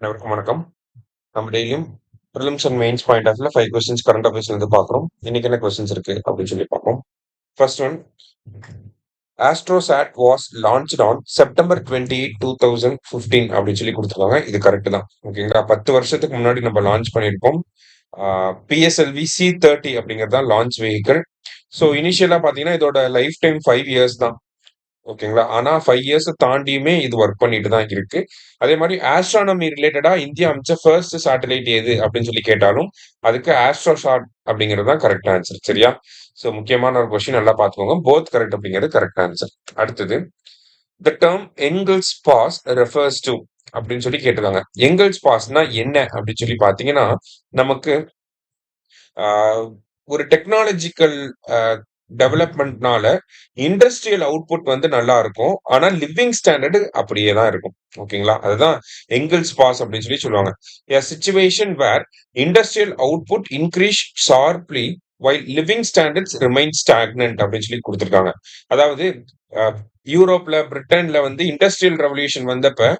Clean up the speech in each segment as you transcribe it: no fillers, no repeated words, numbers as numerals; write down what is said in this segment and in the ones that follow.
அனைவருக்கும் வணக்கம். நம்ம டெய்லியும் ப்ரிலிம்ஸ் அண்ட் மெயின்ஸ் பாயிண்ட் ஆஃப்ல 5 கொஸ்டின்ஸ் கரண்ட் அஃபேர்ஸ்ல இருந்து பார்க்குறோம். இன்னைக்கு என்ன கொஸ்டின்ஸ் இருக்கு அப்படின்னு சொல்லி பார்ப்போம். First one, AstroSat was launched on September 28, 2015 அப்படின்னு சொல்லி கொடுத்துருக்காங்க. இது கரெக்ட் தான். ஓகேங்களா? 10 வருஷத்துக்கு முன்னாடி நம்ம லான்ச் பண்ணியிருப்போம். PSLV C30 அப்படிங்கிறது தான் லான்ச் வெஹிக்கிள். ஸோ இனிஷியலா பார்த்தீங்கன்னா இதோட லைஃப் டைம் 5 இயர்ஸ் தான். ஓகேங்களா? ஆனா 5 இயர்ஸ் தாண்டியுமே இது ஒர்க் பண்ணிட்டு தான் இருக்கு. அதே மாரி ஆஸ்ட்ரானமி ரிலேட்டடா இந்தியா அனுப்பிச்ச ஃபர்ஸ்ட் சேட்டலைட் எது அப்படின்னு சொல்லி கேட்டாலும், அதுக்கு ஆஸ்ட்ரோசாட் அப்படிங்கிறது தான் கரெக்ட் ஆன்சர். சரியா? ஸோ முக்கியமான ஒரு கொஸ்டின் நல்லா பார்த்துக்கோங்க. போத் கரெக்ட் அப்படிங்கிறது கரெக்ட் ஆன்சர். அடுத்தது, the term Engels pass refers to அப்படின்னு சொல்லி கேட்டிருக்காங்க. எங்கல்ஸ் பாஸ்னா என்ன அப்படின்னு சொல்லி பார்த்தீங்கன்னா, நமக்கு ஆ ஒரு டெக்னாலஜிக்கல் டெவலப்மெண்ட்னால இண்டஸ்ட்ரியல் அவுட்புட் வந்து நல்லா இருக்கும். ஆனா லிவிங் ஸ்டாண்டர்ட் அப்படியே தான் இருக்கும். ஓகேங்களா? அதுதான் எங்கல்ஸ் பாஸ் அப்படின்னு சொல்லி சொல்லுவாங்க. A situation where industrial output increase sharply while living standards remain stagnant அப்படின்னு சொல்லி குடுத்திருக்காங்க. அதாவது யூரோப்ல, பிரிட்டன்ல வந்து இண்டஸ்ட்ரியல் ரெவல்யூஷன் வந்தப்ப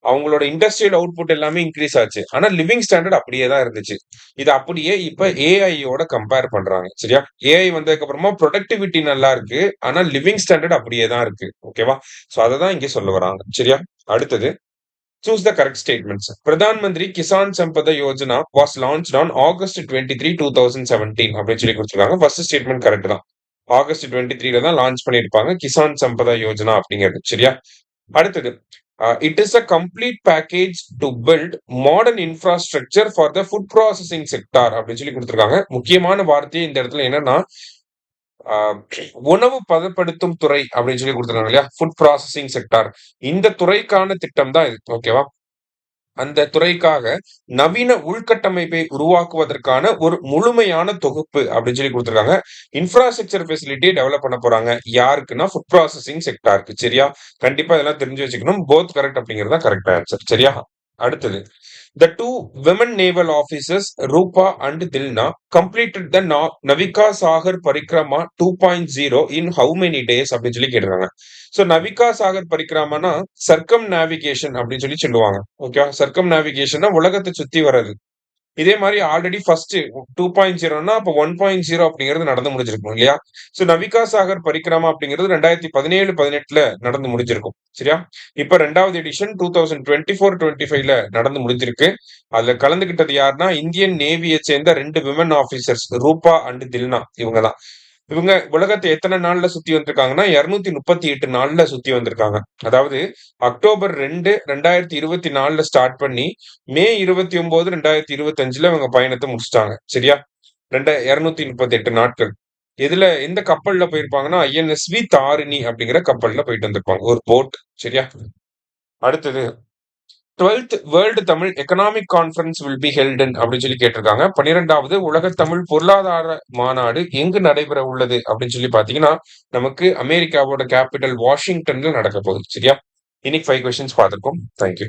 அவங்களோட இண்டஸ்ட்ரியல் அவுட்புட் எல்லாமே இன்க்ரீஸ் ஆச்சு. ஆனா லிவிங் ஸ்டாண்டர்ட் அப்படியே தான் இருந்துச்சு. இது அப்படியே இப்ப ஏஐயோட கம்பேர் பண்றாங்க. சரியா? ஏஐ வந்ததுக்கு அப்புறமா ப்ரொடக்டிவிட்டி நல்லா இருக்கு. ஆனா லிவிங் ஸ்டாண்டர்ட் அப்படியே தான் இருக்கு. ஓகேவா? சோ அததான் இங்க சொல்ல வராங்க. சரியா? அடுத்தது, choose the correct statements. Pradhan Mantri Kisan Sampada Yojana was launched on August 23, 2017 அப்படின்னு சொல்லி கொடுத்திருக்காங்க. ஃபர்ஸ்ட் ஸ்டேட்மெண்ட் கரெக்ட் தான். ஆகஸ்ட் 23ல தான் லான்ச் பண்ணிருப்பாங்க கிசான் சம்பதா யோஜனா அப்படிங்கிறது. சரியா? அடுத்தது, it is a complete package to build modern infrastructure for the food processing sector அப்படின்னு சொல்லி கொடுத்திருக்காங்க. முக்கியமான வார்த்தை இந்த இடத்துல என்னன்னா, ஆஹ், உணவு பதப்படுத்தும் துறை அப்படின்னு சொல்லி கொடுத்திருக்காங்க இல்லையா? Food processing sector. இந்த துறைக்கான திட்டம் தான் இது. ஓகேவா? அந்த துறைக்காக நவீன உள்கட்டமைப்பை உருவாக்குவதற்கான ஒரு முழுமையான தொகுப்பு அப்படின்னு சொல்லி கொடுத்திருக்காங்க. இன்ஃப்ராஸ்ட்ரக்சர் ஃபெசிலிட்டி டெவலப் பண்ண போறாங்க. யாருக்குன்னா ஃபுட் ப்ராசஸிங் செக்டாருக்கு. சரியா? கண்டிப்பா இதெல்லாம் தெரிஞ்சு வச்சுக்கணும். போத் கரெக்ட் அப்படிங்கிறது தான் கரெக்ட் ஆன்சர். சரியா? அடுத்தது, the two women naval officers Rupa and Dilna completed the Navika Sagar Parikrama 2.0 in how many days அப்படின்னு சொல்லி கேட்டிருக்காங்க. சோ நவிகா சாகர் பரிக்ரமானா சர்க்கம் நேவிகேஷன் அப்படின்னு சொல்லி சொல்லுவாங்க. ஓகே, சர்க்கம் நேவிகேஷன்னா உலகத்தை சுத்தி வர்றது. இதே மாதிரி ஆல்ரெடி ஃபர்ஸ்ட் 2.0னா அப்ப 1.0 அப்படிங்கிறது நடந்து முடிஞ்சிருக்கும் இல்லையா? சோ நவிகா சாகர் பரிக்ரமா அப்படிங்கிறது 2017, 18ல நடந்து முடிஞ்சிருக்கும். சரியா? இப்ப 2வது எடிஷன் 2024-25ல நடந்து முடிஞ்சிருக்கு. அதுல கலந்துகிட்டது யாருன்னா இந்தியன் நேவியை சேர்ந்த 2 விமன் ஆபீசர்ஸ் ரூபா அண்ட் தில்னா. இவங்கதான். இவங்க உலகத்தை எத்தனை நாள்ல சுத்தி வந்திருக்காங்கன்னா 238 நாள்ல சுத்தி வந்திருக்காங்க. அதாவது அக்டோபர் 2, 2024ல ஸ்டார்ட் பண்ணி மே 29, 2025ல இவங்க பயணத்தை முடிச்சிட்டாங்க. சரியா? 238 நாட்கள். இதுல எந்த கப்பல்ல போயிருப்பாங்கன்னா INSV தாரிணி அப்படிங்கிற கப்பல்ல போயிட்டு வந்திருப்பாங்க. ஒரு போட். சரியா? அடுத்தது, 12th world Tamil economic conference will be held in அப்படின்னு சொல்லி கேட்டிருக்காங்க. 12வது உலக தமிழ் பொருளாதார மாநாடு எங்கு நடைபெற உள்ளது அப்படின்னு சொல்லி பாத்தீங்கன்னா, நமக்கு அமெரிக்காவோட கேபிட்டல் வாஷிங்டன்ல நடக்க போகுது. சரியா? இன்னைக்கு 5 கொஸ்டின்ஸ் பார்த்திருக்கோம். தேங்க்யூ.